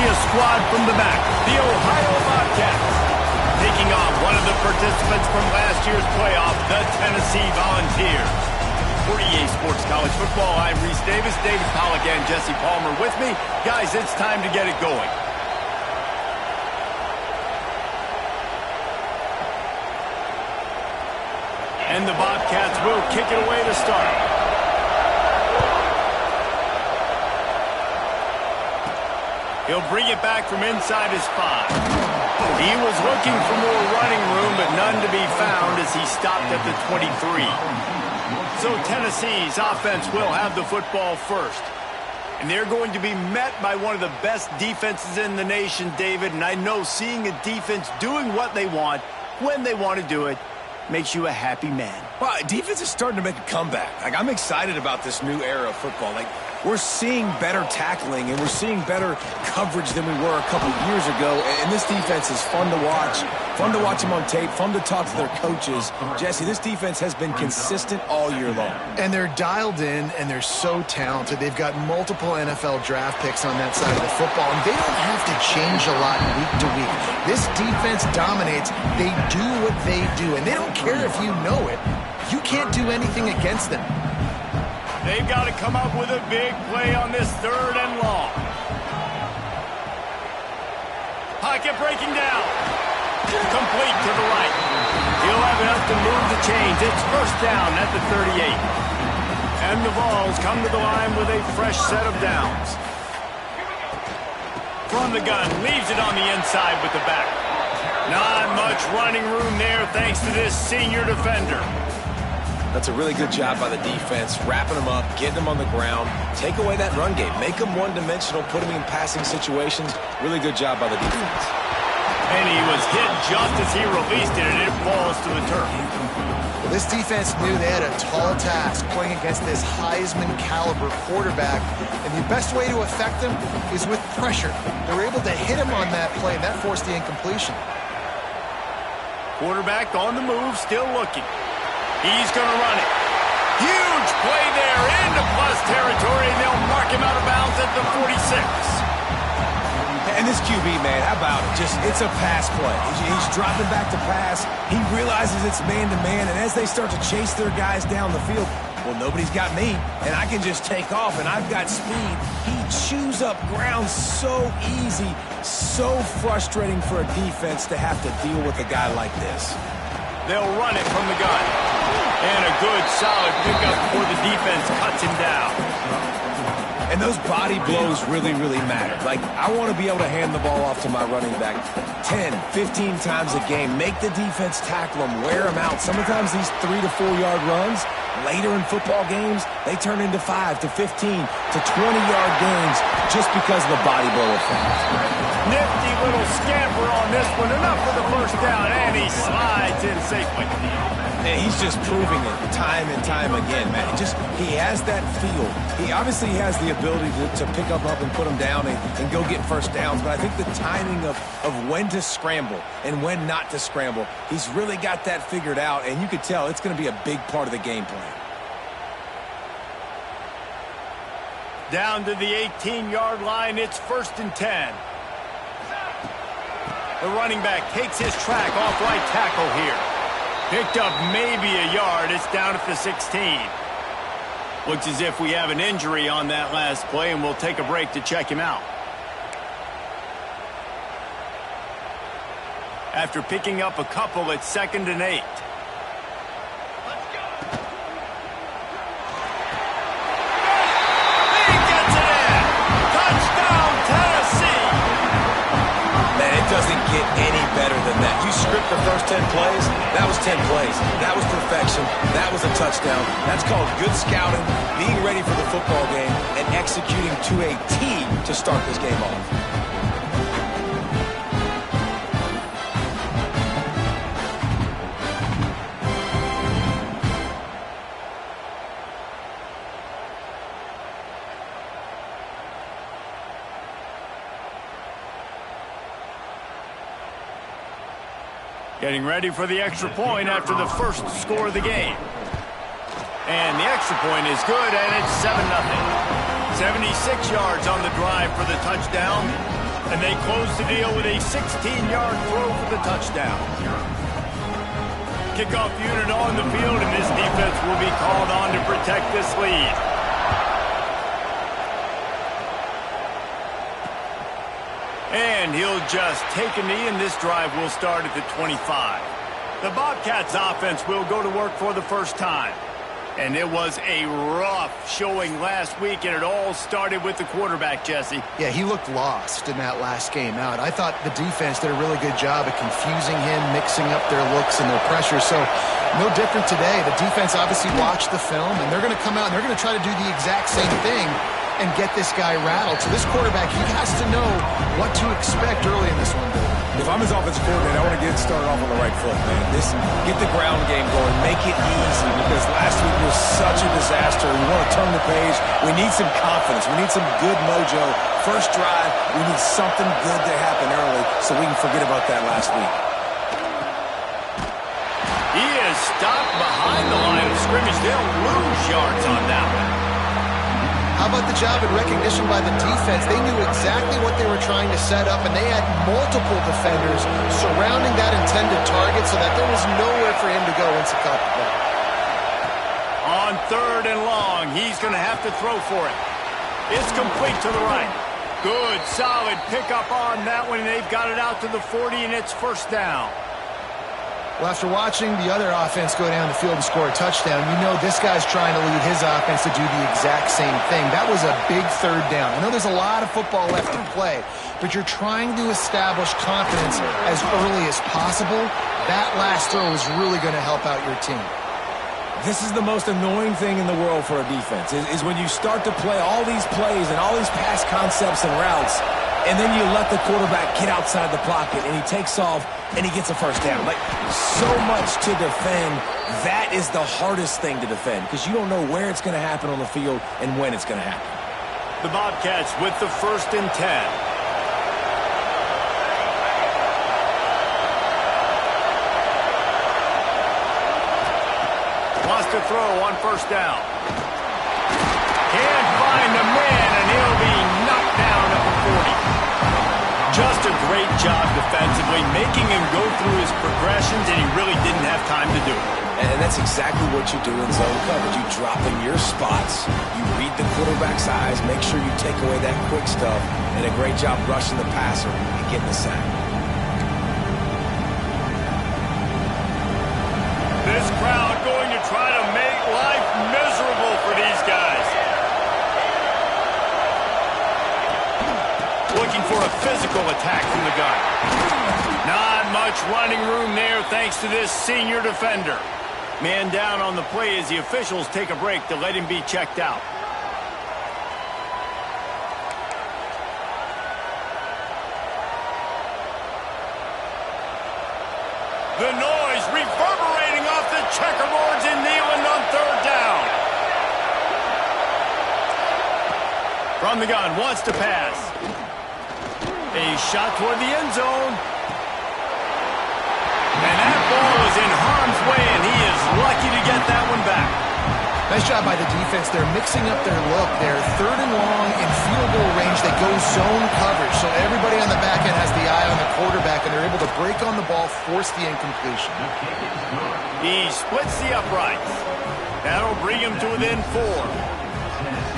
see a squad from the back. The Ohio Bobcats. Taking on one of the participants from last year's playoff, the Tennessee Volunteers. For EA Sports College Football, I'm Reese Davis, David Pollack, and Jesse Palmer with me. Guys, it's time to get it going. And the Bobcats will kick it away to start. He'll bring it back from inside his 5. He was looking for more running room, but none to be found as he stopped at the 23. So Tennessee's offense will have the football first. And they're going to be met by one of the best defenses in the nation, David. And I know seeing a defense doing what they want, when they want to do it, makes you a happy man. Well, defense is starting to make a comeback. I'm excited about this new era of football. We're seeing better tackling, and we're seeing better coverage than we were a couple years ago. And this defense is fun to watch them on tape, fun to talk to their coaches. Jesse, this defense has been consistent all year long. And they're dialed in, and they're so talented. They've got multiple NFL draft picks on that side of the football, and they don't have to change a lot week to week. This defense dominates. They do what they do, and they don't care if you know it. You can't do anything against them. They've got to come up with a big play on this 3rd and long. Pocket breaking down. Complete to the right. He'll have enough to move the chains. It's first down at the 38. And the Vols come to the line with a fresh set of downs. From the gun, leaves it on the inside with the back. Not much running room there thanks to this senior defender. That's a really good job by the defense, wrapping them up, getting them on the ground, take away that run game, make them one-dimensional, put them in passing situations. Really good job by the defense. And he was hit just as he released it, and it falls to the turf. Well, this defense knew they had a tall task playing against this Heisman-caliber quarterback, and the best way to affect him is with pressure. They were able to hit him on that play, and that forced the incompletion. Quarterback on the move, still looking. He's going to run it. Huge play there into plus territory, and they'll mark him out of bounds at the 46. And this QB, man, how about it? It's a pass play. He's dropping back to pass. He realizes it's man-to-man, and as they start to chase their guys down the field, well, nobody's got me, and I can just take off, and I've got speed. He chews up ground so easy, so frustrating for a defense to have to deal with a guy like this. They'll run it from the gun. And a good, solid pickup before the defense cuts him down. And those body blows really, really matter. I want to be able to hand the ball off to my running back 10, 15 times a game. Make the defense tackle them, wear them out. Sometimes these 3 to 4 yard runs, later in football games, they turn into 5 to 15 to 20-yard gains just because of the body blow effect. Nifty little scamper on this one. Enough for the first down, and he slides in safely. And he's just proving it time and time again, man. He has that feel. He obviously has the ability to pick up and put him down and go get first downs. But I think the timing of when to scramble and when not to scramble, he's really got that figured out. And you could tell it's going to be a big part of the game plan. Down to the 18-yard line, it's 1st and 10. The running back takes his track off right tackle here. Picked up maybe a yard. It's down at the 16. Looks as if we have an injury on that last play, and we'll take a break to check him out. After picking up a couple, it's 2nd and 8. Doesn't get any better than that. You script the first 10 plays, that was 10 plays. That was perfection. That was a touchdown. That's called good scouting, being ready for the football game, and executing to a T to start this game off. Getting ready for the extra point after the first score of the game. And the extra point is good, and it's 7-0. 76 yards on the drive for the touchdown. And they close the deal with a 16-yard throw for the touchdown. Kickoff unit on the field, and this defense will be called on to protect this lead. And he'll just take a knee, and this drive will start at the 25. The Bobcats offense will go to work for the first time. And it was a rough showing last week, and it all started with the quarterback, Jesse. Yeah, he looked lost in that last game out. I thought the defense did a really good job of confusing him, mixing up their looks and their pressure. So no different today. The defense obviously watched the film, and they're going to come out and they're going to try to do the exact same thing and get this guy rattled. So this quarterback, he has to know what to expect early in this one. If I'm his offensive coordinator, I want to get started off on the right foot, man. Get the ground game going. Make it easy, because last week was such a disaster. We want to turn the page. We need some confidence. We need some good mojo. First drive, we need something good to happen early so we can forget about that last week. He is stopped behind the line of scrimmage. They'll lose yards on that one. How about the job and recognition by the defense? They knew exactly what they were trying to set up, and they had multiple defenders surrounding that intended target so that there was nowhere for him to go once he caught the ball. On 3rd and long, he's going to have to throw for it. It's complete to the right. Good, solid pickup on that one, and they've got it out to the 40, and it's first down. Well, after watching the other offense go down the field and score a touchdown, you know this guy's trying to lead his offense to do the exact same thing. That was a big 3rd down. I know there's a lot of football left to play, but you're trying to establish confidence as early as possible. That last throw is really going to help out your team. This is the most annoying thing in the world for a defense, is when you start to play all these plays and all these pass concepts and routes, and then you let the quarterback get outside the pocket, and he takes off, and he gets a first down. Like, so much to defend. That is the hardest thing to defend, because you don't know where it's going to happen on the field and when it's going to happen. The Bobcats with the 1st and 10. Wants to throw on 1st down. Can't find a man, and he'll be knocked down at the 40. Just a great job defensively, making him go through his progressions, and he really didn't have time to do it. And that's exactly what you do in zone coverage. You drop in your spots, you read the quarterback's eyes, make sure you take away that quick stuff, and a great job rushing the passer and getting the sack. This crowd going to try to make life miserable for these guys. Looking for a physical attack from the gun. Not much running room there thanks to this senior defender. Man down on the play as the officials take a break to let him be checked out. The noise reverberating off the checkerboards in Neyland on 3rd down. From the gun, wants to pass. A shot toward the end zone. And that ball is in harm's way, and he is lucky to get that one back. Nice job by the defense. They're mixing up their look. They're 3rd and long in field goal range. They go zone coverage, so everybody on the back end has the eye on the quarterback, and they're able to break on the ball, force the incompletion. He splits the uprights. That'll bring him to within 4.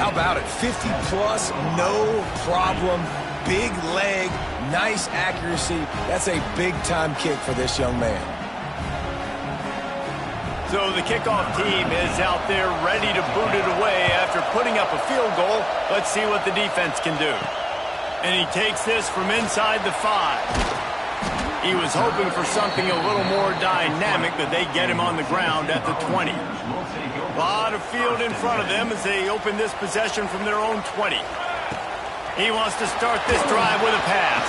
How about it? 50-plus, no problem. Big leg, nice accuracy. That's a big-time kick for this young man. So the kickoff team is out there ready to boot it away after putting up a field goal. Let's see what the defense can do. And he takes this from inside the 5. He was hoping for something a little more dynamic, but they get him on the ground at the 20. A lot of field in front of them as they open this possession from their own 20. He wants to start this drive with a pass.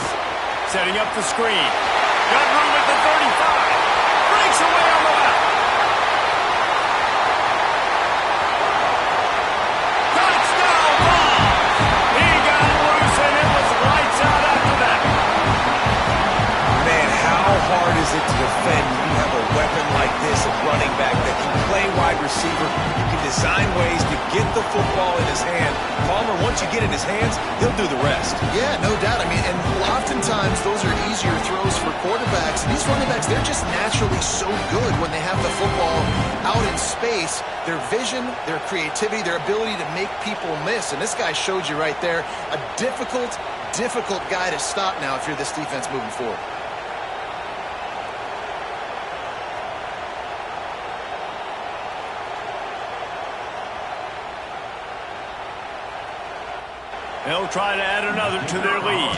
Setting up the screen. Got room at the 35. Breaks away on the left. Touchdown ball. He got loose and it was lights out after that. Man, how hard is it to defend when you have a weapon like this at running back that can play wide receiver. You can design ways to get the football in his hand. Palmer, once you get in his hands, he'll do the rest. Yeah, no doubt. I mean, and oftentimes those are easier throws for quarterbacks. And these running backs, they're just naturally so good when they have the football out in space. Their vision, their creativity, their ability to make people miss. And this guy showed you right there, a difficult guy to stop now if you're this defense moving forward. They'll try to add another to their lead.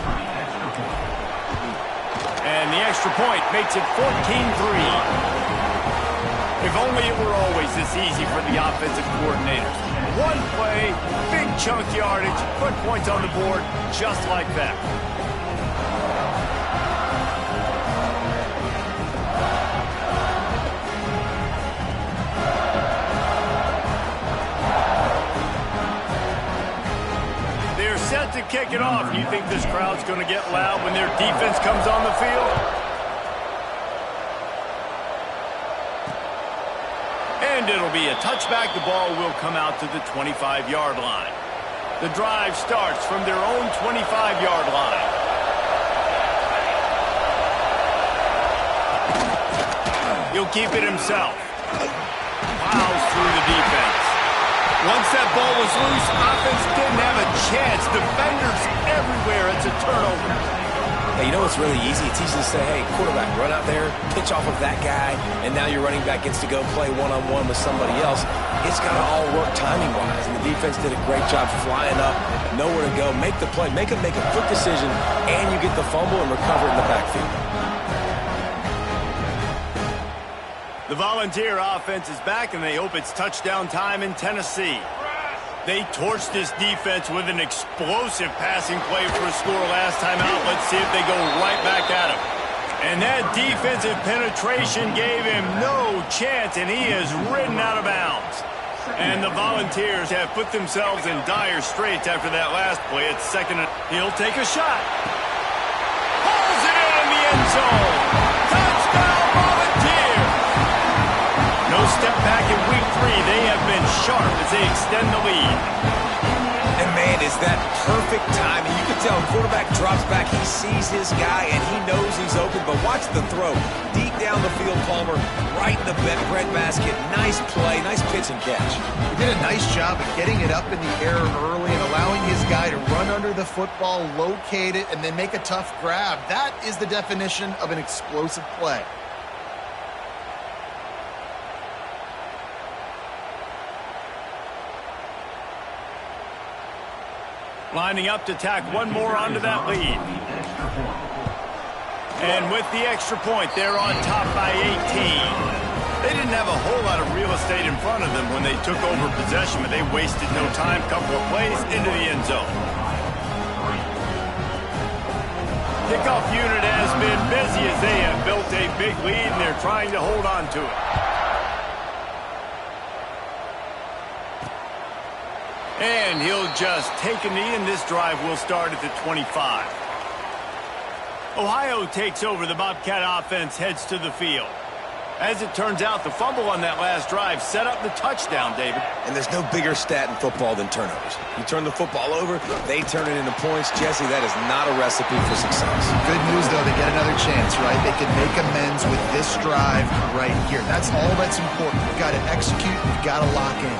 And the extra point makes it 14-3. If only it were always this easy for the offensive coordinators. One play, big chunk yardage, put points on the board just like that. They're set to kick it off. You think this crowd's going to get loud when their defense comes on the field? And it'll be a touchback. The ball will come out to the 25-yard line. The drive starts from their own 25-yard line. He'll keep it himself. Plows through the defense. Once that ball was loose, offense didn't have a chance. Defenders everywhere. It's a turnover. Hey, you know what's really easy? It's easy to say, hey, quarterback, run out there, pitch off of that guy, and now your running back gets to go play one-on-one with somebody else. It's got to all work timing-wise, and the defense did a great job flying up, nowhere to go, make the play, make a quick decision, and you get the fumble and recover it in the backfield. The Volunteer offense is back, and they hope it's touchdown time in Tennessee. They torched this defense with an explosive passing play for a score last time out. Let's see if they go right back at him. And that defensive penetration gave him no chance, and he is ridden out of bounds. And the Volunteers have put themselves in dire straits after that last play. It's second and he'll take a shot. Pulls it in the end zone. Touchdown, Volunteers! No step back in week 3. They have been sharp as they extend the lead. And, man, is that perfect timing. You can tell quarterback drops back. He sees his guy, and he knows he's open. But watch the throw. Deep down the field, Palmer, right in the breadbasket. Nice play, nice pitch and catch. He did a nice job of getting it up in the air early and allowing his guy to run under the football, locate it, and then make a tough grab. That is the definition of an explosive play. Lining up to tack one more onto that lead. And with the extra point, they're on top by 18. They didn't have a whole lot of real estate in front of them when they took over possession, but they wasted no time. Couple of plays into the end zone. Kickoff unit has been busy as they have built a big lead, and they're trying to hold on to it. And he'll just take a knee, and this drive will start at the 25. Ohio takes over. The Bobcat offense heads to the field. As it turns out, the fumble on that last drive set up the touchdown, David. And there's no bigger stat in football than turnovers. You turn the football over, they turn it into points. Jesse, that is not a recipe for success. Good news, though, they get another chance, right? They can make amends with this drive right here. That's all that's important. You've got to execute. You've got to lock in.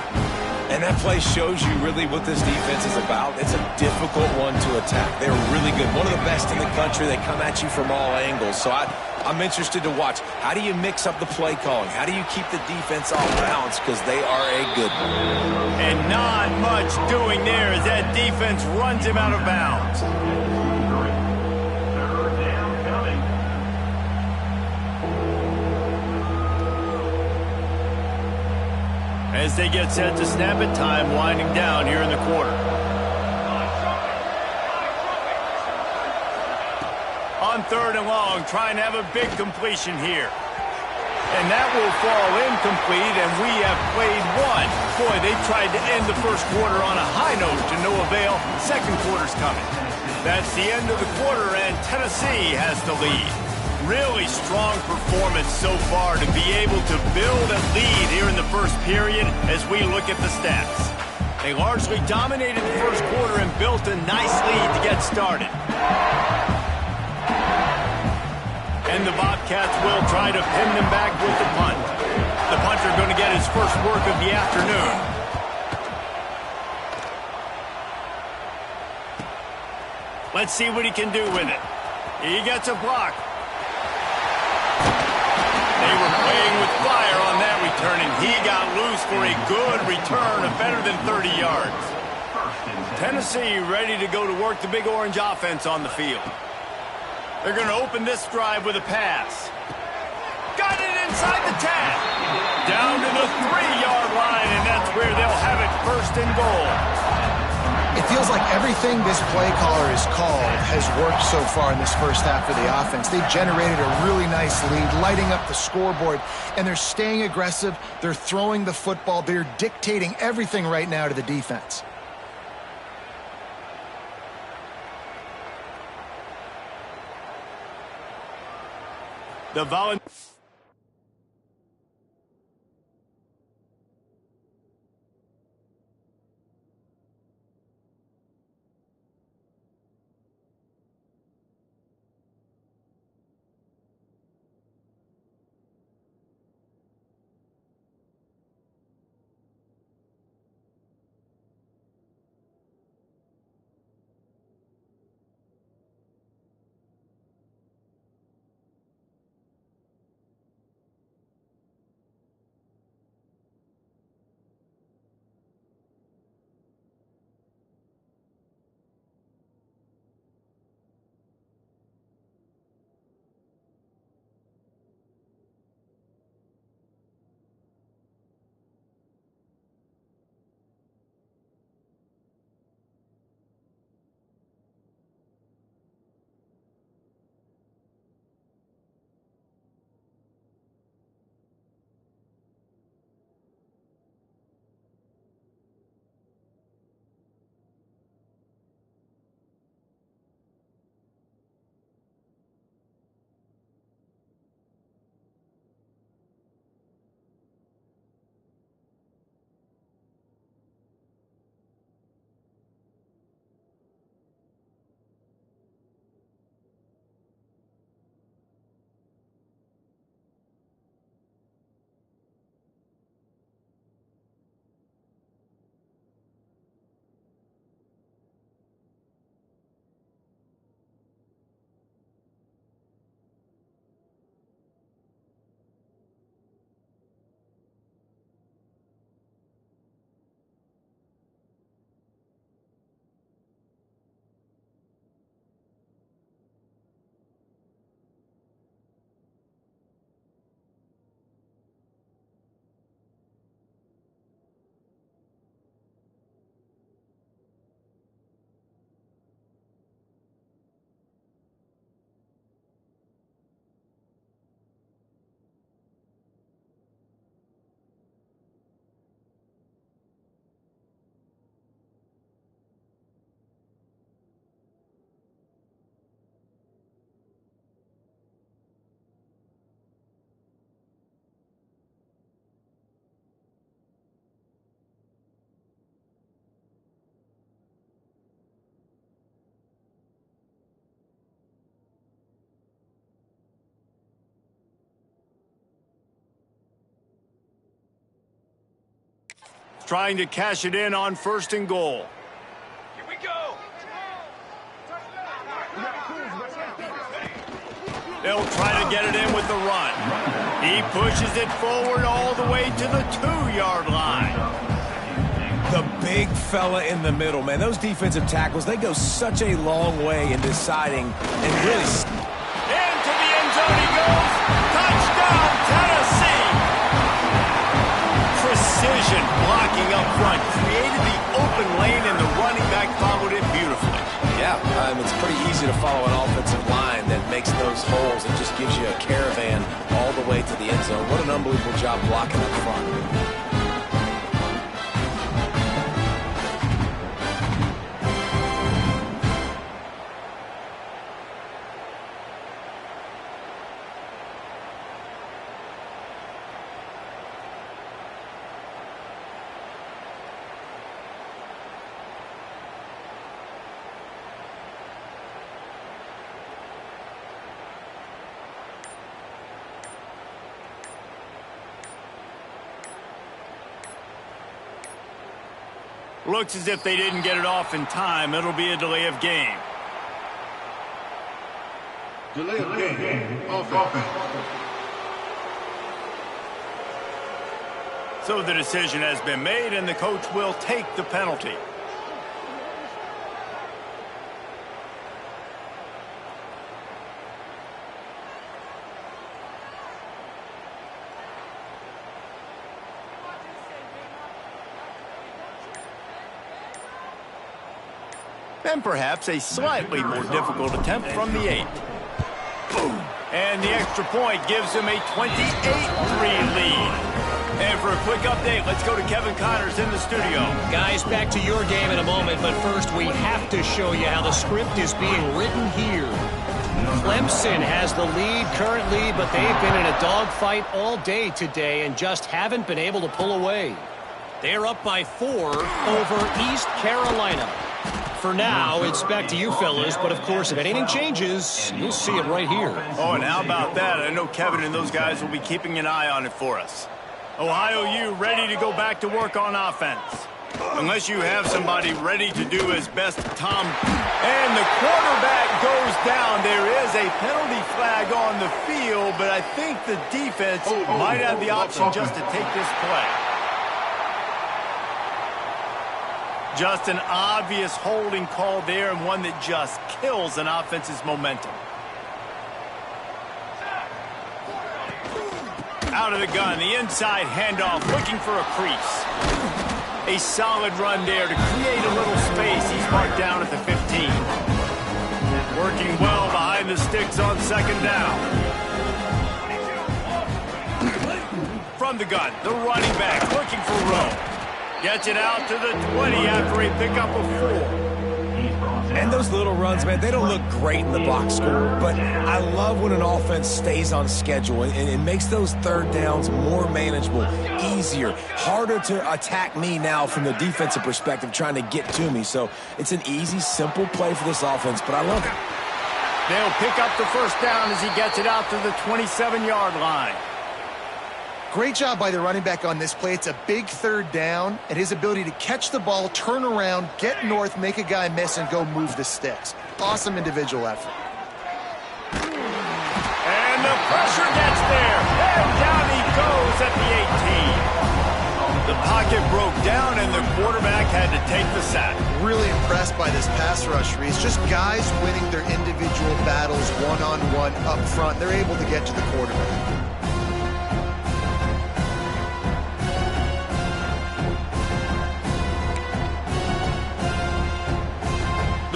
And that play shows you really what this defense is about. It's a difficult one to attack. They're really good. One of the best in the country. They come at you from all angles. So I'm interested to watch. How do you mix up the play calling? How do you keep the defense off balance? Because they are a good one. And not much doing there as that defense runs him out of bounds. As they get set to snap it, time winding down here in the quarter. On third and long, trying to have a big completion here. And that will fall incomplete, and we have played one. Boy, they tried to end the first quarter on a high note to no avail. Second quarter's coming. That's the end of the quarter, and Tennessee has the lead. Really strong performance so far to be able to build a lead here in the first period as we look at the stats. They largely dominated the first quarter and built a nice lead to get started. And the Bobcats will try to pin them back with the punt. The punter going to get his first work of the afternoon. Let's see what he can do with it. He gets a block. They were playing with fire on that return, and he got loose for a good return of better than 30 yards. Tennessee ready to go to work the Big Orange offense on the field. They're going to open this drive with a pass. Got it inside the 10. Down to the 3-yard line, and that's where they'll have it first and goal. It feels like everything this play caller has called has worked so far in this first half of the offense. They've generated a really nice lead, lighting up the scoreboard, and they're staying aggressive. They're throwing the football. They're dictating everything right now to the defense. The volunteer. Trying to cash it in on first and goal. Here we go. They'll try to get it in with the run. He pushes it forward all the way to the 2-yard line. The big fella in the middle, man. Those defensive tackles, they go such a long way in deciding and really... Into the end zone he goes. Touchdown, Tennessee. Precision blocking up front. Created the open lane, and the running back followed it beautifully. Yeah, it's pretty easy to follow an offensive line that makes those holes and just gives you a caravan all the way to the end zone. What an unbelievable job blocking up front. Looks as if they didn't get it off in time. It'll be a delay of game. Delay of game. Offense. So the decision has been made, and the coach will take the penalty. And perhaps a slightly more difficult attempt from the 8. And the extra point gives him a 28-3 lead. And for a quick update, let's go to Kevin Connors in the studio. Guys, back to your game in a moment, but first we have to show you how the script is being written here. Clemson has the lead currently, but they've been in a dogfight all day today and just haven't been able to pull away. They're up by 4 over East Carolina. For now, it's back to you fellas, but of course, if anything changes, you'll see it right here. Oh, and how about that? I know Kevin and those guys will be keeping an eye on it for us. Ohio U ready to go back to work on offense. Unless you have somebody ready to do his best, Tom. And the quarterback goes down. There is a penalty flag on the field, but I think the defense might have the option just to take this play. Just an obvious holding call there, and one that just kills an offense's momentum. Out of the gun, the inside handoff, looking for a crease. A solid run there to create a little space. He's marked down at the 15. Working well behind the sticks on second down. From the gun, the running back looking for room. Gets it out to the 20 after a pickup of 4. And those little runs, man, they don't look great in the box score, but I love when an offense stays on schedule and it makes those third downs more manageable, easier, harder to attack me now from the defensive perspective trying to get to me. So it's an easy, simple play for this offense, but I love it. They'll pick up the first down as he gets it out to the 27-yard line. Great job by the running back on this play. It's a big third down, and his ability to catch the ball, turn around, get north, make a guy miss, and go move the sticks. Awesome individual effort. And the pressure gets there, and down he goes at the 18. The pocket broke down, and the quarterback had to take the sack. Really impressed by this pass rush, Reese. Just guys winning their individual battles one-on-one up front. They're able to get to the quarterback.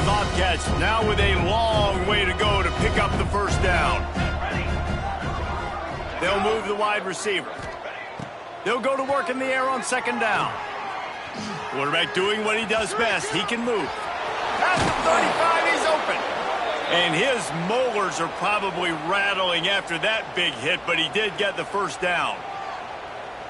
Bobcats now with a long way to go to pick up the first down. They'll move the wide receiver. They'll go to work in the air on second down. Quarterback doing what he does best. He can move. At the 35, he's open. And his molars are probably rattling after that big hit, but he did get the first down.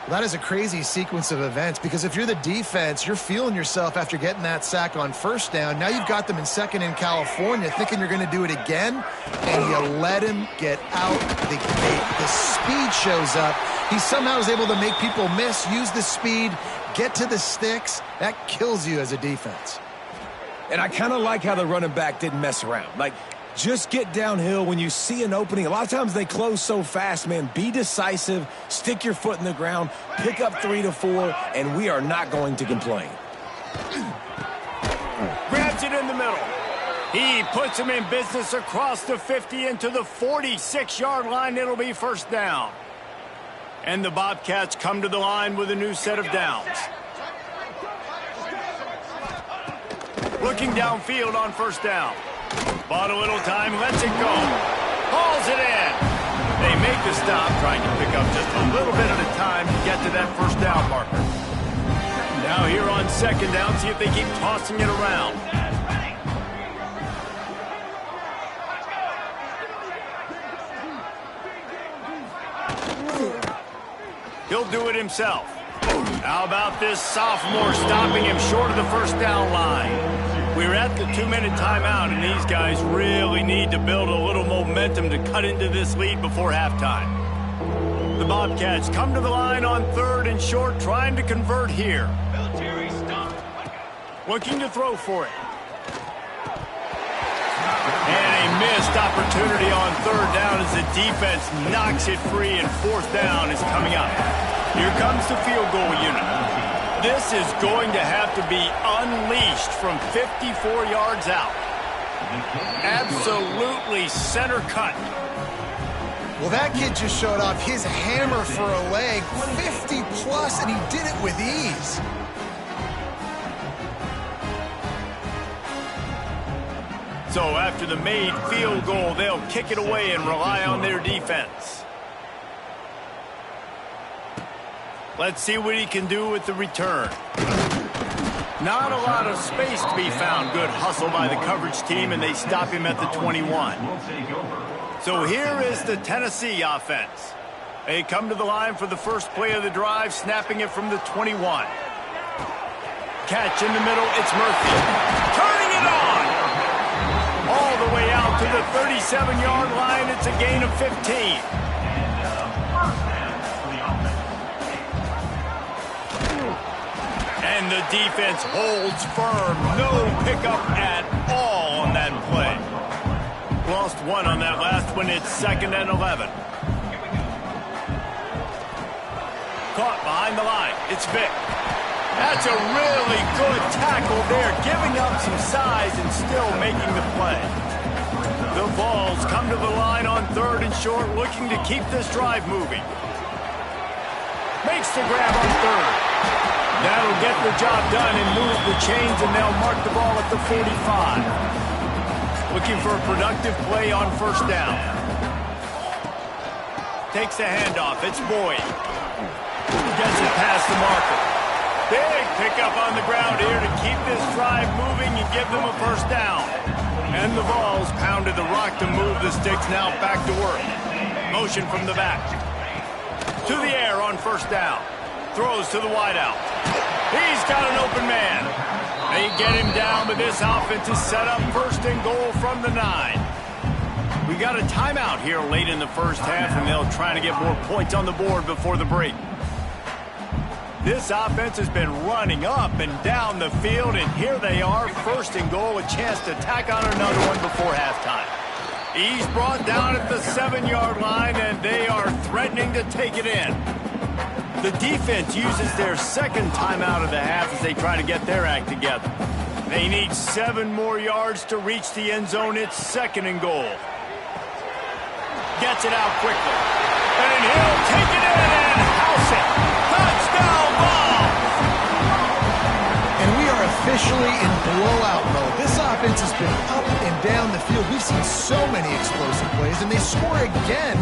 That is a crazy sequence of events because if you're the defense, you're feeling yourself after getting that sack on first down. Now you've got them in second in California thinking you're going to do it again, and you let him get out the gate. The speed shows up. He somehow is able to make people miss, use the speed, get to the sticks. That kills you as a defense. And I kind of like how the running back didn't mess around. Like, just get downhill when you see an opening. A lot of times they close so fast, man. Be decisive, stick your foot in the ground, pick up 3 to 4, and we are not going to complain. Grabs it in the middle. He puts him in business across the 50 into the 46-yard line. It'll be first down. And the Bobcats come to the line with a new set of downs. Looking downfield on first down. Bought a little time, lets it go. Hauls it in. They make the stop, trying to pick up just a little bit at a time to get to that first down marker. Now here on second down, see if they keep tossing it around. He'll do it himself. How about this sophomore stopping him short of the first down line? We're at the 2-minute timeout, and these guys really need to build a little momentum to cut into this lead before halftime. The Bobcats come to the line on third and short, trying to convert here. looking to throw for it. And a missed opportunity on third down as the defense knocks it free, and fourth down is coming up. Here comes the field goal unit. This is going to have to be unleashed from 54 yards out. Absolutely center cut. Well, that kid just showed off his hammer for a leg, 50 plus, and he did it with ease. So after the made field goal, they'll kick it away and rely on their defense. Let's see what he can do with the return. Not a lot of space to be found. Good hustle by the coverage team, and they stop him at the 21. So here is the Tennessee offense. They come to the line for the first play of the drive, snapping it from the 21. Catch in the middle, it's Murphy. Turning it on! All the way out to the 37-yard line. It's a gain of 15. And the defense holds firm. No pickup at all on that play. Lost one on that last one. It's 2nd and 11. Caught behind the line. It's Vick. That's a really good tackle there, giving up some size and still making the play. The Vols come to the line on 3rd and short, looking to keep this drive moving. Makes the grab on 3rd. That'll get the job done and move the chains, and they'll mark the ball at the 45. Looking for a productive play on 1st down. Takes the handoff. It's Boyd. Gets it past the marker. Big pickup on the ground here to keep this drive moving and give them a 1st down. And the Vols pounded the rock to move the sticks. Now back to work. Motion from the back. To the air on 1st down. Throws to the wideout. He's got an open man. They get him down, but this offense is set up 1st and goal from the 9. We got a timeout here late in the first half, and they'll try to get more points on the board before the break. This offense has been running up and down the field, and here they are, 1st and goal, a chance to tack on another one before halftime. He's brought down at the 7-yard line, and they are threatening to take it in. The defense uses their 2nd timeout of the half as they try to get their act together. They need 7 more yards to reach the end zone. It's 2nd and goal. Gets it out quickly. And he'll take it in and house it. Touchdown ball! And we are officially in blowout mode. This offense has been up and down the field. We've seen so many explosive plays, and they score again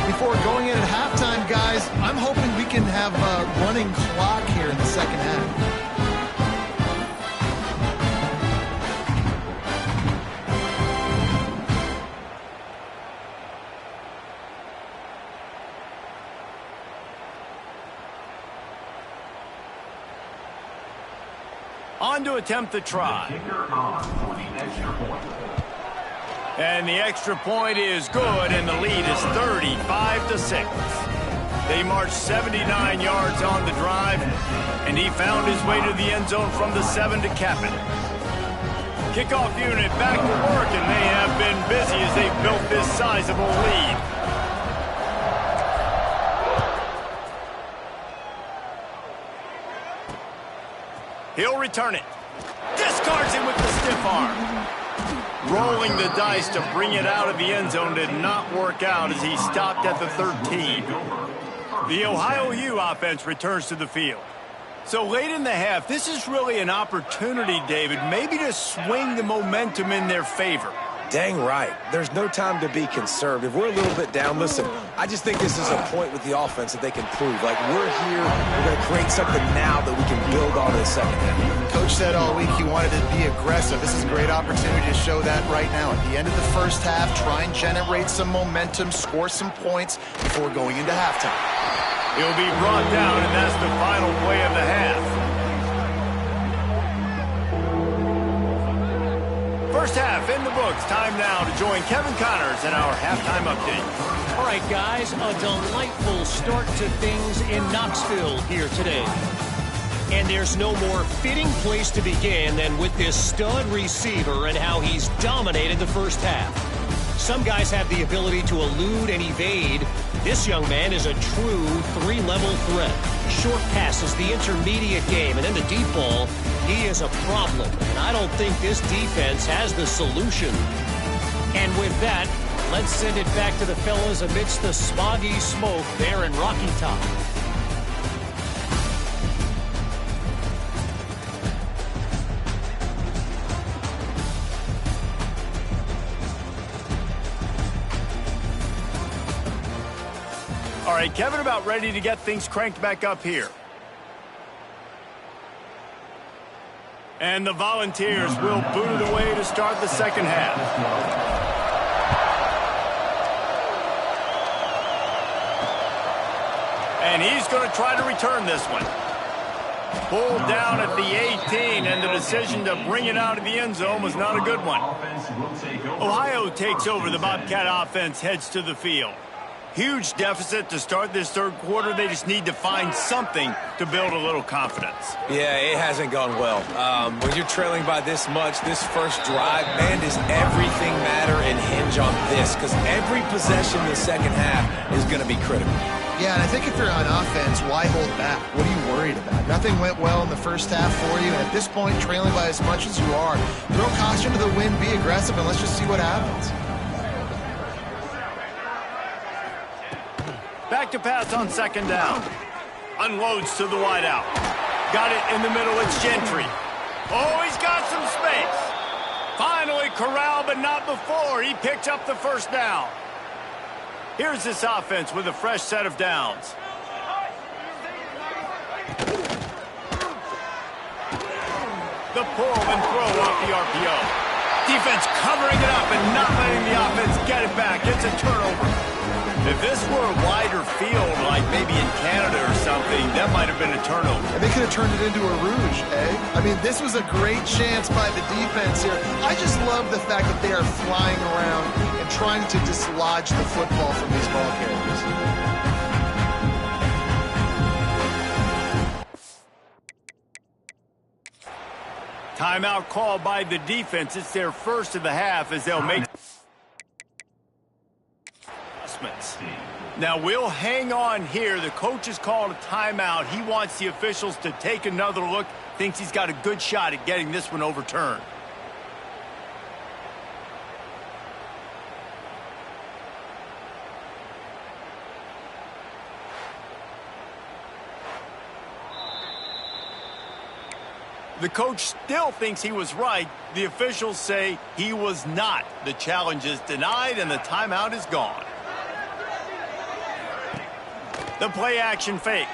before going in at halftime, guys. I'm hoping we can have a running clock here in the 2nd half. On to attempt the try. And the extra point is good, and the lead is 35-6. They marched 79 yards on the drive, and he found his way to the end zone from the 7 to cap it. Kickoff unit back to work, and they have been busy as they built this sizable lead. He'll return it. Discards it with the stiff arm. Rolling the dice to bring it out of the end zone did not work out as he stopped at the 13. The Ohio U offense returns to the field. So late in the half, this is really an opportunity, David, maybe to swing the momentum in their favor. Dang right. There's no time to be conservative. We're a little bit down. Listen, I just think this is a point with the offense that they can prove. Like, we're here, we're going to create something now that we can build on in the 2nd half. Coach said all week he wanted to be aggressive. This is a great opportunity to show that right now. At the end of the first half, try and generate some momentum, score some points before going into halftime. He'll be brought down, and that's the final play of the half. First half in the books. Time now to join Kevin Connors in our halftime update. All right, guys, a delightful start to things in Knoxville here today. And there's no more fitting place to begin than with this stud receiver and how he's dominated the first half. Some guys have the ability to elude and evade. This young man is a true three-level threat. Short passes, the intermediate game, and then the deep ball. He is a problem, and I don't think this defense has the solution. And with that, let's send it back to the fellas amidst the smoggy smoke there in Rocky Top. All right, Kevin, about ready to get things cranked back up here. And the Volunteers will boot it away to start the second half. And he's going to try to return this one. Pulled down at the 18, and the decision to bring it out of the end zone was not a good one. Ohio takes over. The Bobcat offense heads to the field. Huge deficit to start this third quarter. They just need to find something to build a little confidence. Yeah, it hasn't gone well. When you're trailing by this much, this first drive, man, does everything matter and hinge on this? Because every possession in the second half is going to be critical. Yeah, and I think if you're on offense, why hold back? What are you worried about? Nothing went well in the first half for you, and at this point, trailing by as much as you are, throw caution to the wind, be aggressive, and let's just see what happens. Back to pass on second down. Unloads to the wideout. Got it in the middle. It's Gentry. Oh, he's got some space. Finally corralled, but not before. He picks up the first down. Here's this offense with a fresh set of downs. The pull and throw off the RPO. Defense covering it up and not letting the offense get it back. It's a turnover. If this were a wider field, like maybe in Canada or something, that might have been a turnover. And they could have turned it into a rouge, eh? I mean, this was a great chance by the defense here. I just love the fact that they are flying around and trying to dislodge the football from these ball carriers. Timeout called by the defense. It's their first of the half as they'll make adjustments. Now we'll hang on here. The coach has called a timeout. He wants the officials to take another look. Thinks he's got a good shot at getting this one overturned. The coach still thinks he was right. The officials say he was not. The challenge is denied and the timeout is gone. The play action fake.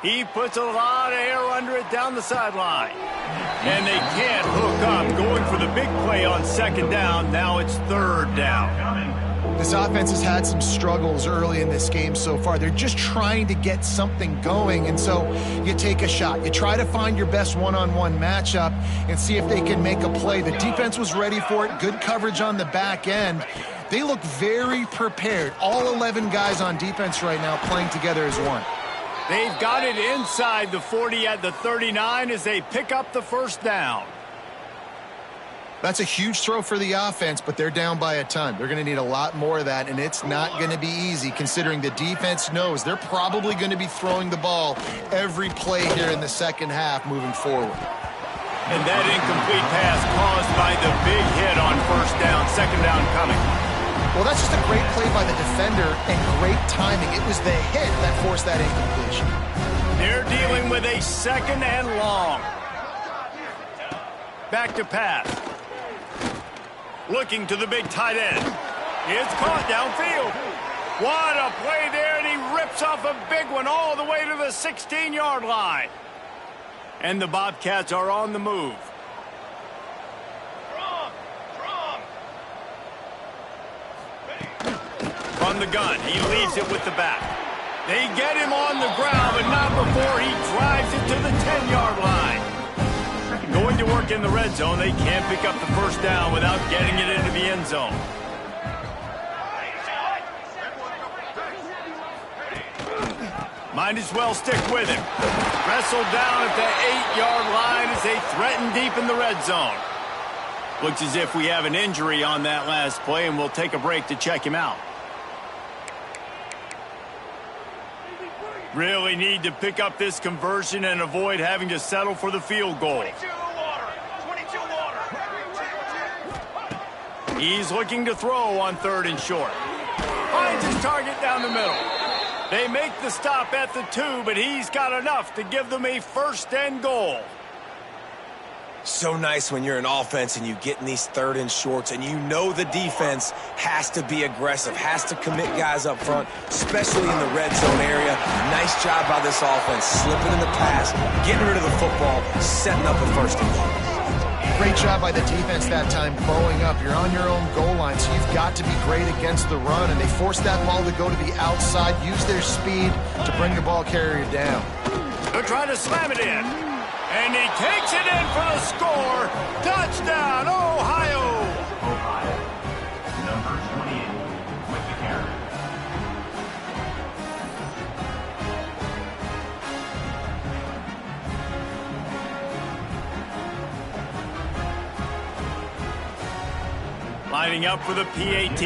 He puts a lot of air under it down the sideline. And they can't hook up. Going for the big play on second down. Now it's third down. This offense has had some struggles early in this game so far. They're just trying to get something going, and so you take a shot. You try to find your best one-on-one matchup and see if they can make a play. The defense was ready for it. Good coverage on the back end. They look very prepared. All 11 guys on defense right now playing together as one. They've got it inside the 40 at the 39 as they pick up the first down. That's a huge throw for the offense, but they're down by a ton. They're going to need a lot more of that, and it's not going to be easy considering the defense knows they're probably going to be throwing the ball every play here in the second half moving forward. And that incomplete pass caused by the big hit on first down, second down coming. Well, that's just a great play by the defender and great timing. It was the hit that forced that incompletion. They're dealing with a second and long. Back to pass. Looking to the big tight end. It's caught downfield. What a play there, and he rips off a big one all the way to the 16-yard line. And the Bobcats are on the move. From the gun, he leaves it with the back. They get him on the ground, but not before he drives it to the 10-yard line. Going to work in the red zone. They can't pick up the first down without getting it into the end zone. Might as well stick with him. Wrestled down at the 8-yard line as they threaten deep in the red zone. Looks as if we have an injury on that last play, and we'll take a break to check him out. Really need to pick up this conversion and avoid having to settle for the field goal. 22 water. 22 water. He's looking to throw on 3rd and short. Finds his target down the middle. They make the stop at the 2, but he's got enough to give them a 1st and goal. So nice when you're an offense and you get in these 3rd and shorts and you know the defense has to be aggressive, has to commit guys up front, especially in the red zone area. Nice job by this offense, slipping in the pass, getting rid of the football, setting up a 1st and goal. Great job by the defense that time, blowing up. You're on your own goal line, so you've got to be great against the run, and they forced that ball to go to the outside, use their speed to bring the ball carrier down. They're trying to slam it in, and he takes it in for the score. Touchdown, Ohio! Number 28 with the carry. Lining up for the PAT.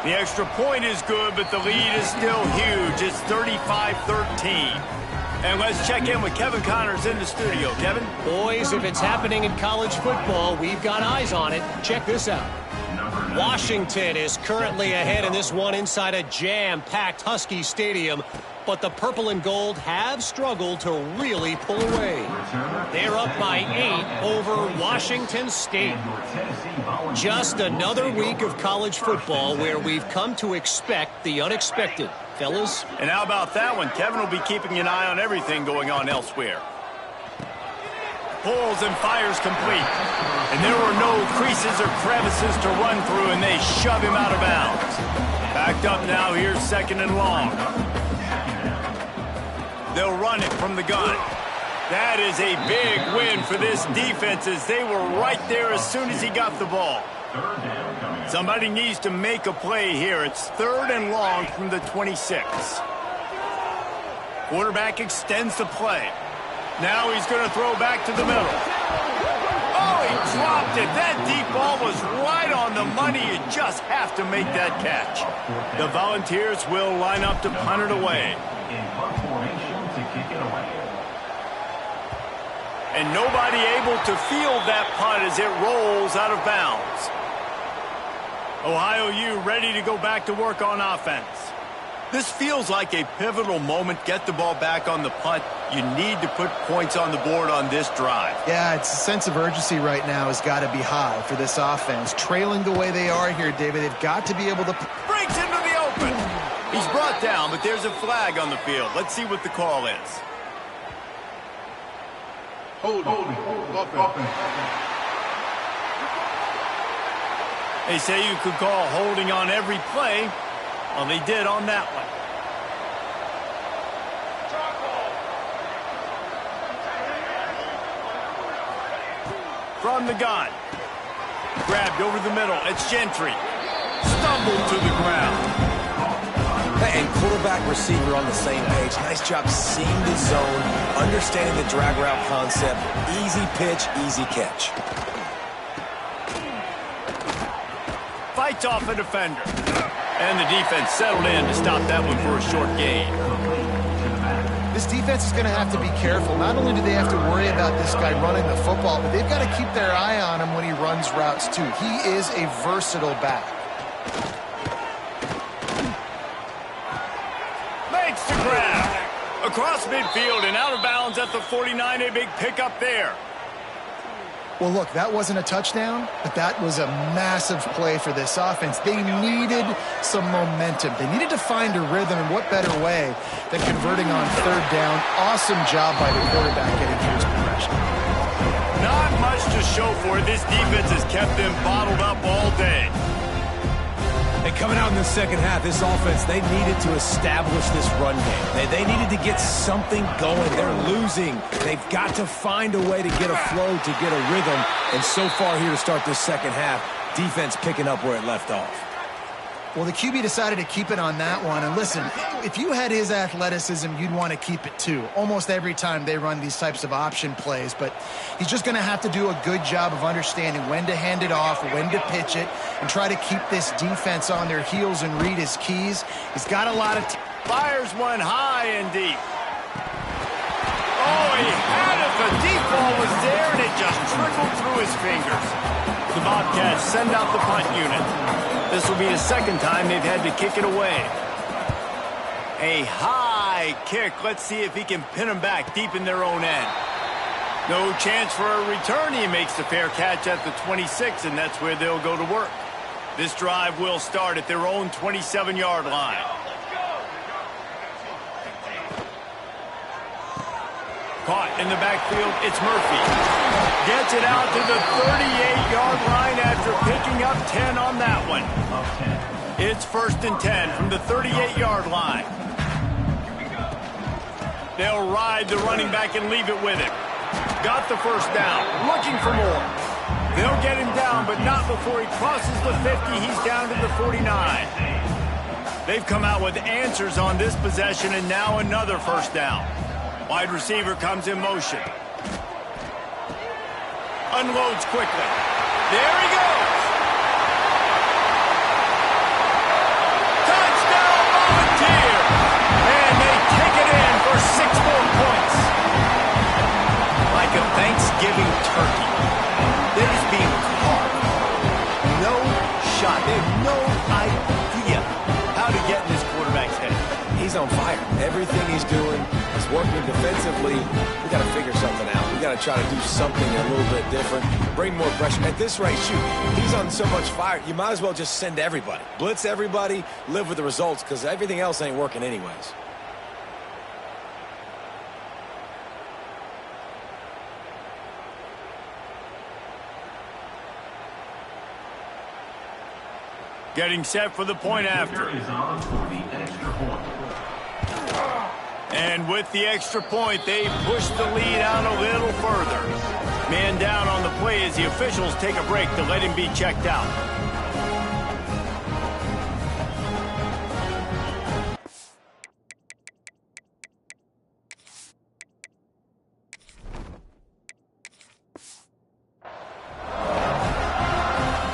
The extra point is good, but the lead is still huge. It's 35-13. And let's check in with Kevin Connors in the studio. Kevin? Boys, if it's happening in college football, we've got eyes on it. Check this out. Washington is currently ahead in this one inside a jam-packed Husky Stadium, but the purple and gold have struggled to really pull away. They're up by 8 over Washington State. Just another week of college football where we've come to expect the unexpected. Fellas? And how about that one? Kevin will be keeping an eye on everything going on elsewhere. Pulls and fires complete. And there were no creases or crevices to run through, and they shove him out of bounds. Backed up now, here's 2nd and long. They'll run it from the gun. That is a big win for this defense as they were right there as soon as he got the ball. Somebody needs to make a play here. It's 3rd and long from the 26. Quarterback extends the play. Now he's going to throw back to the middle. Oh, he dropped it. That deep ball was right on the money. You just have to make that catch. The Volunteers will line up to punt it away. In punt formation to kick it away. And nobody able to field that punt as it rolls out of bounds. Ohio U ready to go back to work on offense. This feels like a pivotal moment. Get the ball back on the punt. You need to put points on the board on this drive. Yeah, it's a sense of urgency right now has got to be high for this offense. Trailing the way they are here, David, they've got to be able to... Breaks into the open. He's brought down, but there's a flag on the field. Let's see what the call is. Holding. Offense. They say you could call holding on every play. Well, they did on that one. From the gun. Grabbed over the middle. It's Gentry. Stumbled to the ground. And quarterback receiver on the same page. Nice job seeing the zone, understanding the drag route concept. Easy pitch, easy catch. Fights off a defender. And the defense settled in to stop that one for a short gain. This defense is going to have to be careful. Not only do they have to worry about this guy running the football, but they've got to keep their eye on him when he runs routes too. He is a versatile back. Makes the grab. Across midfield and out of bounds at the 49. A big pickup there. Well, look, that wasn't a touchdown, but that was a massive play for this offense. They needed some momentum. They needed to find a rhythm, and what better way than converting on 3rd down. Awesome job by the quarterback getting through his progression. Not much to show for it. This defense has kept them bottled up all day. And coming out in the second half, this offense, they needed to establish this run game. They needed to get something going. They're losing. They've got to find a way to get a flow, to get a rhythm. And so far here to start this second half, Defense picking up where it left off. Well, the QB decided to keep it on that one. And listen, if you had his athleticism, you'd want to keep it too. Almost every time they run these types of option plays. But he's just going to have to do a good job of understanding when to hand it off, when to pitch it, and try to keep this defense on their heels and read his keys. He's got a lot of... Fires one high and deep. Oh, he had it. The deep ball was there, and it just trickled through his fingers. The Bobcats send out the punt unit. This will be the second time they've had to kick it away. A high kick. Let's see if he can pin them back deep in their own end. No chance for a return. He makes the fair catch at the 26, and that's where they'll go to work. This drive will start at their own 27-yard line. Caught in the backfield, it's Murphy. Gets it out to the 38-yard line after picking up 10 on that one. It's 1st and 10 from the 38-yard line. They'll ride the running back and leave it with him. Got the first down, looking for more. They'll get him down, but not before he crosses the 50. He's down to the 49. They've come out with answers on this possession, and now another first down. Wide receiver comes in motion. Unloads quickly. There he goes. Touchdown Volunteer. And they take it in for 6 more points. Like a Thanksgiving turkey. They're just being carved. No shot. They have no idea how to get in this quarterback's head. He's on fire. Everything he's doing is working defensively. We got to figure something out. We got to try to do something a little bit different. Bring more pressure. At this rate, shoot, he's on so much fire, you might as well just send everybody. Blitz everybody, live with the results, because everything else ain't working anyways. Getting set for the point after. And with the extra point, they push the lead out a little further. Man down on the play as the officials take a break to let him be checked out.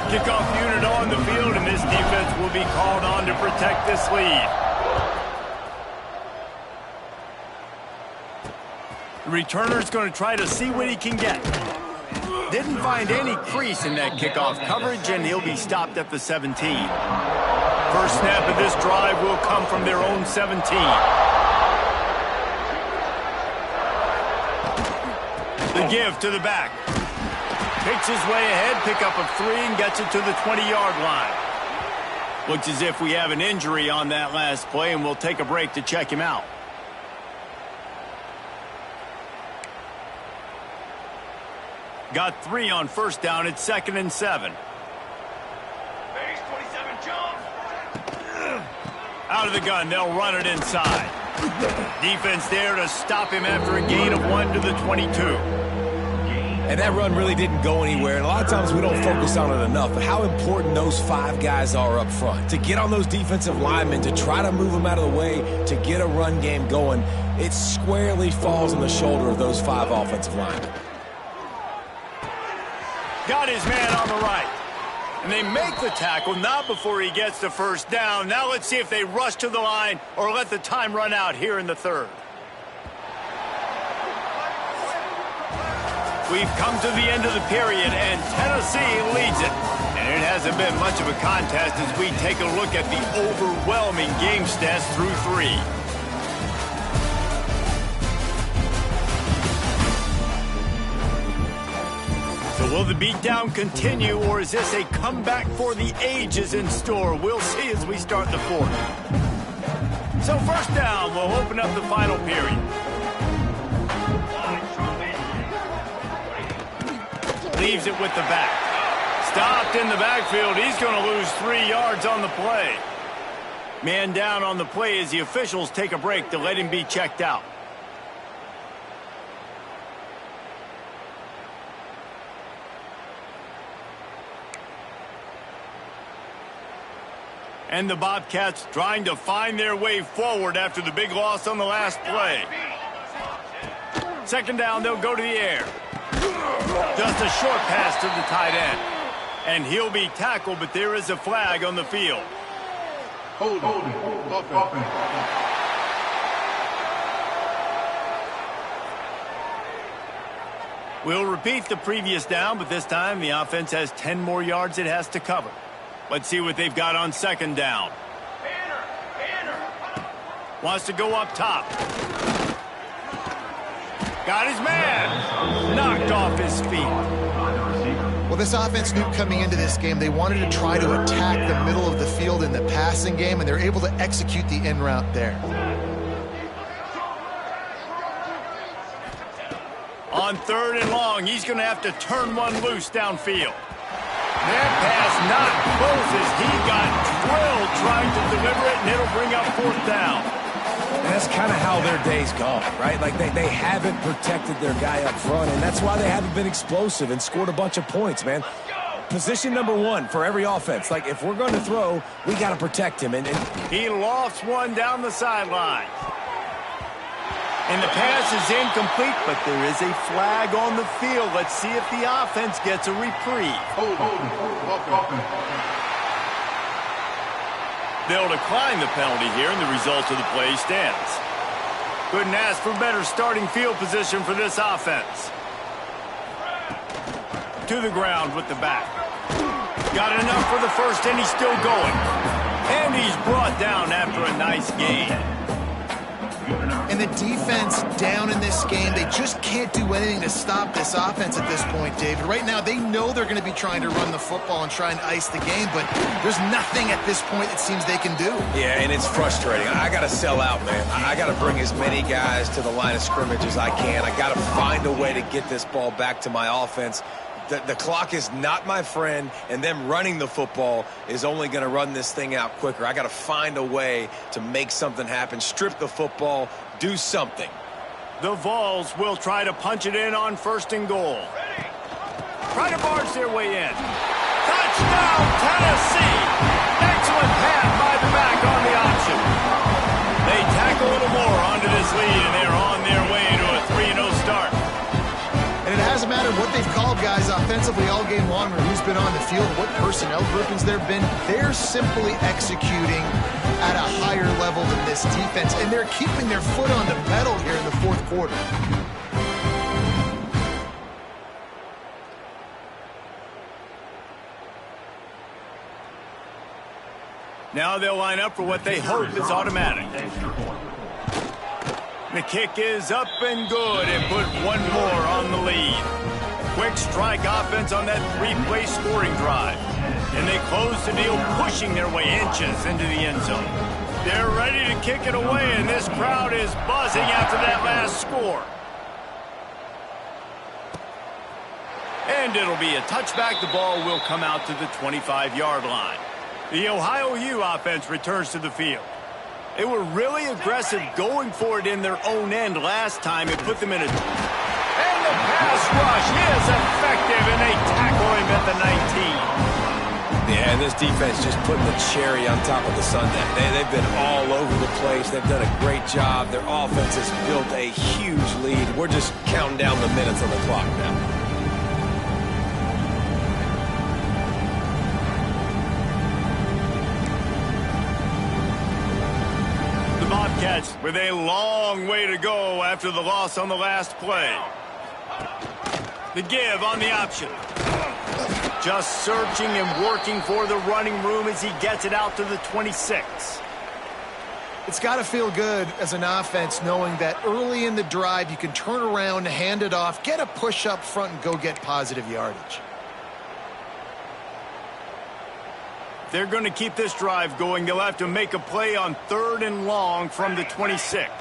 Kickoff unit on the field, and this defense will be called on to protect this lead. The returner's going to try to see what he can get. Didn't find any crease in that kickoff coverage, and he'll be stopped at the 17. First snap of this drive will come from their own 17. The give to the back. Picks his way ahead, pick up of 3, and gets it to the 20-yard line. Looks as if we have an injury on that last play, and we'll take a break to check him out. Got 3 on first down. It's 2nd and 7. Base 27, jump. Out of the gun, they'll run it inside. Defense there to stop him after a gain of 1 to the 22. And that run really didn't go anywhere, and a lot of times we don't focus on it enough, but how important those 5 guys are up front. To get on those defensive linemen, to try to move them out of the way, to get a run game going, it squarely falls on the shoulder of those 5 offensive linemen. Got his man on the right. And they make the tackle, not before he gets the first down. Now let's see if they rush to the line or let the time run out here in the 3rd. We've come to the end of the period, and Tennessee leads it. And it hasn't been much of a contest as we take a look at the overwhelming game stats through 3. So will the beatdown continue, or is this a comeback for the ages in store? We'll see as we start the 4th. So first down, we'll open up the final period. Leaves it with the back. Stopped in the backfield. He's going to lose 3 yards on the play. Man down on the play as the officials take a break to let him be checked out. And the Bobcats trying to find their way forward after the big loss on the last play. Second down, they'll go to the air. Just a short pass to the tight end. And he'll be tackled, but there is a flag on the field. Hold offense. We'll repeat the previous down, but this time the offense has 10 more yards it has to cover. Let's see what they've got on second down. Wants to go up top. Got his man. Knocked off his feet. Well, this offense knew coming into this game they wanted to try to attack the middle of the field in the passing game, and they're able to execute the in route there. On third and long, he's going to have to turn one loose downfield. That pass not close as he got drilled trying to deliver it, and it'll bring up fourth down. And that's kind of how their day's gone, right? Like they haven't protected their guy up front, and that's why they haven't been explosive and scored a bunch of points, man. Position number one for every offense. Like, if we're going to throw, we got to protect him. And he lofts one down the sideline. And the pass is incomplete, but there is a flag on the field. Let's see if the offense gets a reprieve. Offense. They'll decline the penalty here, and the result of the play stands. Couldn't ask for better starting field position for this offense. To the ground with the back. Got enough for the first, and he's still going. And he's brought down after a nice gain. And the defense down in this game, they just can't do anything to stop this offense at this point, David. Right now, they know they're going to be trying to run the football and try and ice the game, but there's nothing at this point it seems they can do. yeah, and it's frustrating. I got to sell out, man. I got to bring as many guys to the line of scrimmage as I can. I got to find a way to get this ball back to my offense. The clock is not my friend, and them running the football is only going to run this thing out quicker. I got to find a way to make something happen, strip the football, do something. The Vols will try to punch it in on first and goal. Try to barge their way in. Touchdown, Tennessee! Excellent pass by the back on the option. They tack a little more onto this lead, and they're on their way to a 3-0 start. And it hasn't mattered what they've called guys offensively all game long or who's been on the field, what personnel groupings there have been. They're simply executing at a higher level than this defense, and they're keeping their foot on the pedal here in the fourth quarter. Now they'll line up for what they hope is automatic. The kick is up and good, and put one more on the lead. Quick strike offense on that three-play scoring drive. And they close the deal, pushing their way inches into the end zone. They're ready to kick it away, and this crowd is buzzing after that last score. And it'll be a touchback. The ball will come out to the 25-yard line. The Ohio U offense returns to the field. They were really aggressive going for it in their own end last time. It put them in a... And the pass rush is effective, and they tackle him at the 19. Yeah, and this defense just putting the cherry on top of the sundae. They've been all over the place. They've done a great job. Their offense has built a huge lead. We're just counting down the minutes on the clock now. Bobcats with a long way to go after the loss on the last play. The give on the option. Just searching and working for the running room as he gets it out to the 26. It's got to feel good as an offense knowing that early in the drive you can turn around, hand it off, get a push up front, and go get positive yardage. They're going to keep this drive going. They'll have to make a play on third and long from the 26.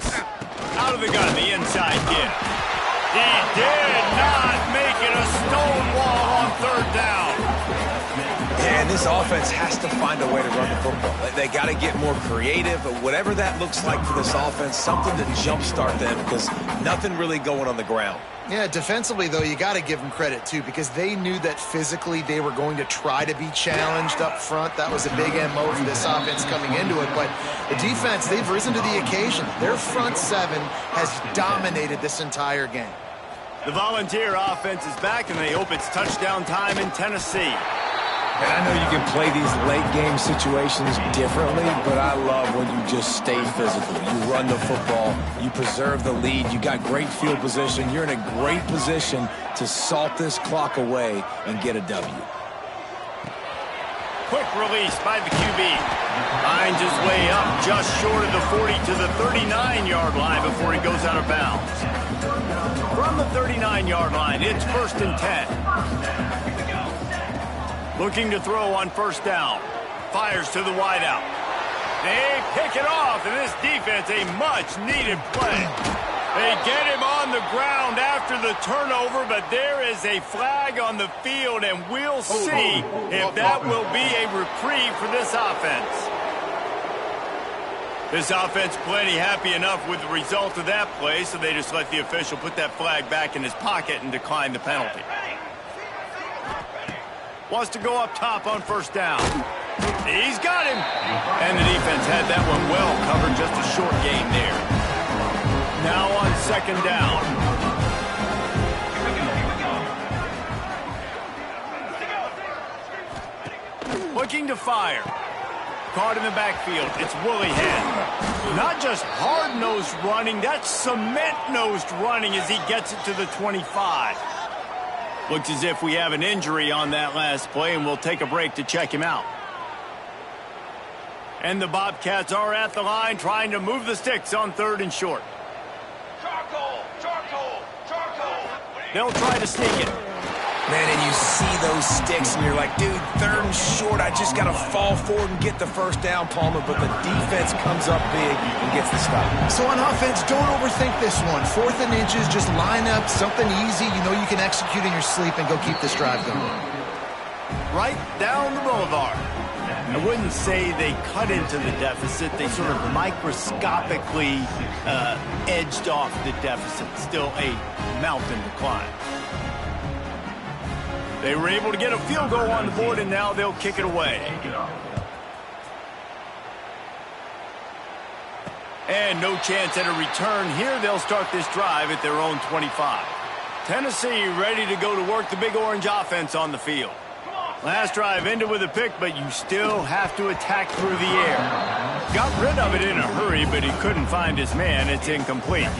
Out of the gun, the inside give. He did not make it. A stone wall on third down. Yeah, And this offense has to find a way to run the football. They got to get more creative, but whatever that looks like for this offense, something to jumpstart them because nothing really going on the ground. Yeah, defensively, though, you got to give them credit, too, because they knew that physically they were going to try to be challenged up front. That was a big MO for this offense coming into it. But the defense, they've risen to the occasion. Their front seven has dominated this entire game. The Volunteer offense is back, and they hope it's touchdown time in Tennessee. And I know you can play these late-game situations differently, but I love when you just stay physical. You run the football, you preserve the lead, you got great field position, you're in a great position to salt this clock away and get a W. Quick release by the QB. Finds his way up just short of the 40 to the 39-yard line before he goes out of bounds. From the 39-yard line, it's 1st and 10. Looking to throw on first down. Fires to the wideout. They pick it off, and this defense, a much-needed play. They get him on the ground after the turnover, but there is a flag on the field, and we'll see if that will be a reprieve for this offense. This offense plenty happy enough with the result of that play, so they just let the official put that flag back in his pocket and decline the penalty. Wants to go up top on first down. He's got him. And the defense had that one well covered, just a short gain there. Now on second down. Looking to fire. Caught in the backfield. It's Willihan. Not just hard-nosed running, that's cement-nosed running as he gets it to the 25. Looks as if we have an injury on that last play, and we'll take a break to check him out. And the Bobcats are at the line trying to move the sticks on 3rd and short. They'll try to sneak it. Man, and you see those sticks, and you're like, dude, 3rd and short, I just got to fall forward and get the first down, Palmer, but the defense comes up big and gets the stop. So on offense, don't overthink this one. 4th and inches, just line up, something easy you know you can execute in your sleep and go keep this drive going. Right down the boulevard. I wouldn't say they cut into the deficit. They sort of microscopically edged off the deficit. Still a mountain to climb. They were able to get a field goal on the board, and now they'll kick it away. And no chance at a return here. They'll start this drive at their own 25. Tennessee ready to go to work the Big Orange offense on the field. Last drive ended with a pick, but you still have to attack through the air. Got rid of it in a hurry, but he couldn't find his man. It's incomplete.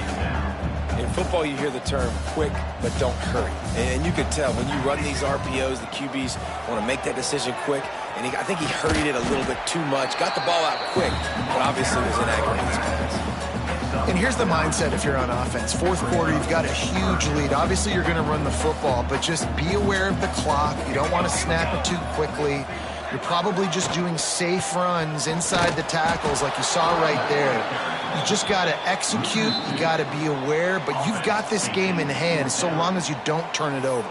In football, you hear the term quick, but don't hurry. And you could tell when you run these RPOs, the QBs want to make that decision quick. And I think he hurried it a little bit too much. Got the ball out quick, but obviously was inaccurate in his pass. And here's the mindset if you're on offense. 4th quarter, you've got a huge lead. Obviously, you're going to run the football, but just be aware of the clock. You don't want to snap it too quickly. You're probably just doing safe runs inside the tackles like you saw right there. You just got to execute. You got to be aware, but you've got this game in hand so long as you don't turn it over.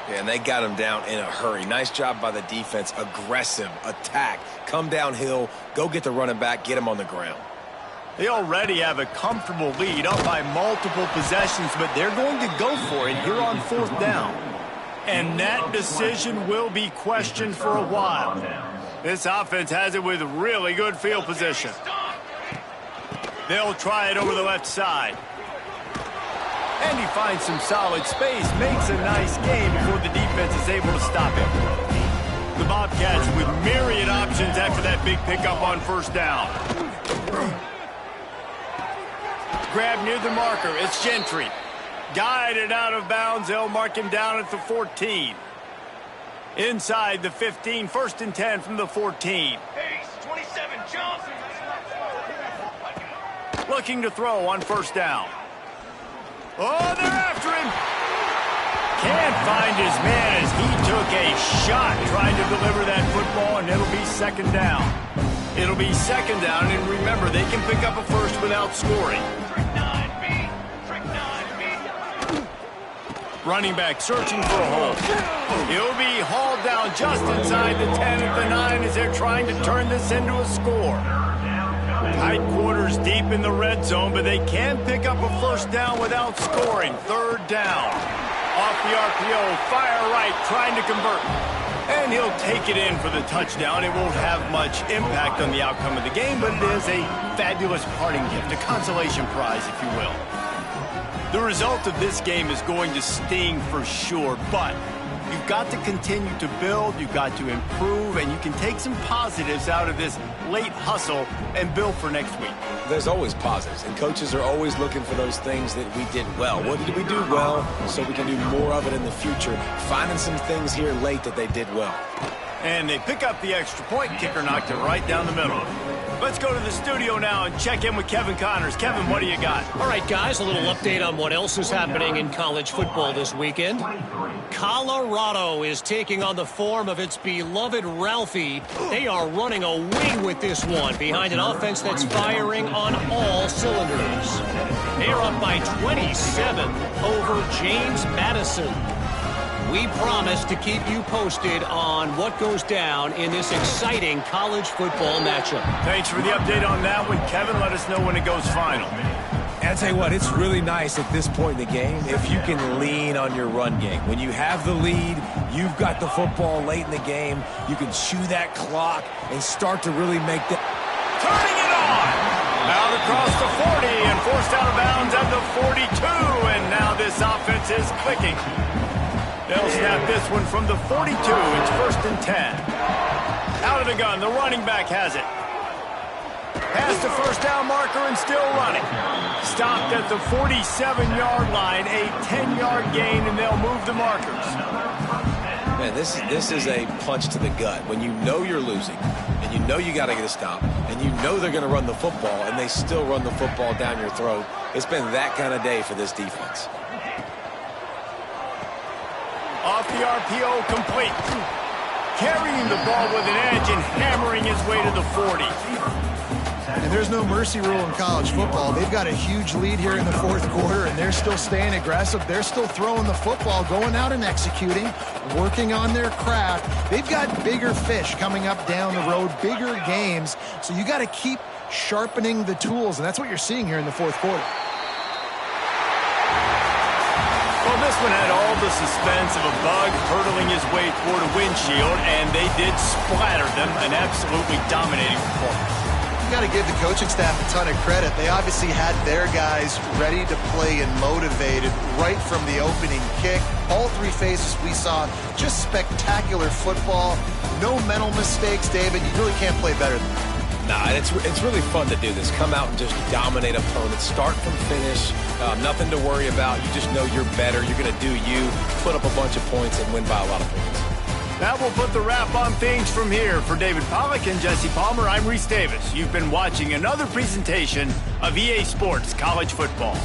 Yeah, and they got him down in a hurry. Nice job by the defense. Aggressive, attack, come downhill, go get the running back, get him on the ground. They already have a comfortable lead up by multiple possessions, but they're going to go for it here on 4th down. And that decision will be questioned for a while. This offense has it with really good field position. They'll try it over the left side. And he finds some solid space, makes a nice game before the defense is able to stop him. The Bobcats with myriad options after that big pickup on first down. Grab near the marker. It's Gentry. Guided out of bounds. They'll mark him down at the 14. Inside the 15. 1st and 10 from the 14. Pace, 27, jump. Looking to throw on first down. Oh, they're after him. Can't find his man as he took a shot trying to deliver that football, and it'll be 2nd down. It'll be 2nd down, and remember, they can pick up a first without scoring. Running back searching for a hole. He'll be hauled down just inside the 10 at the 9 as they're trying to turn this into a score. Tight quarters deep in the red zone, but they can pick up a first down without scoring. Third down. Off the RPO, fire right, trying to convert. And he'll take it in for the touchdown. It won't have much impact on the outcome of the game, but it is a fabulous parting gift, a consolation prize, if you will. The result of this game is going to sting for sure, but you've got to continue to build, you've got to improve, and you can take some positives out of this late hustle and build for next week. There's always positives, and coaches are always looking for those things that we did well. What did we do well so we can do more of it in the future? Finding some things here late that they did well. And they pick up the extra point. Kicker knocked it right down the middle. Let's go to the studio now and check in with Kevin Connors. Kevin, what do you got? All right, guys, a little update on what else is happening in college football this weekend. Colorado is taking on the form of its beloved Ralphie. They are running away with this one behind an offense that's firing on all cylinders. They're up by 27 over James Madison. We promise to keep you posted on what goes down in this exciting college football matchup. Thanks for the update on that one, Kevin. Let us know when it goes final. And I'll tell you what, it's really nice at this point in the game if you can lean on your run game. When you have the lead, you've got the football late in the game, you can chew that clock and start to really make the... Turning it on! Out across the 40 and forced out of bounds at the 42. And now this offense is clicking. They'll snap this one from the 42. It's 1st and 10. Out of the gun. The running back has it. Past the first down marker and still running. Stopped at the 47-yard line. A 10-yard gain, and they'll move the markers. Man, this is a punch to the gut. When you know you're losing, and you know you got to get a stop, and you know they're going to run the football, and they still run the football down your throat. It's been that kind of day for this defense. Off the RPO, complete. Carrying the ball with an edge and hammering his way to the 40. And there's no mercy rule in college football. They've got a huge lead here in the fourth quarter, and they're still staying aggressive. They're still throwing the football, going out and executing, working on their craft. They've got bigger fish coming up down the road, bigger games. So you got to keep sharpening the tools, and that's what you're seeing here in the fourth quarter. Well, this one had all the suspense of a bug hurtling his way toward a windshield, and they did splatter them, an absolutely dominating performance. You got to give the coaching staff a ton of credit. They obviously had their guys ready to play and motivated right from the opening kick. All three phases we saw, just spectacular football. No mental mistakes, David. You really can't play better than that. Nah, it's really fun to do this. Come out and just dominate opponents. Start from finish. Nothing to worry about. You just know you're better. You're going to do you. Put up a bunch of points and win by a lot of points. That will put the wrap on things from here. For David Pollack and Jesse Palmer, I'm Reese Davis. You've been watching another presentation of EA Sports College Football.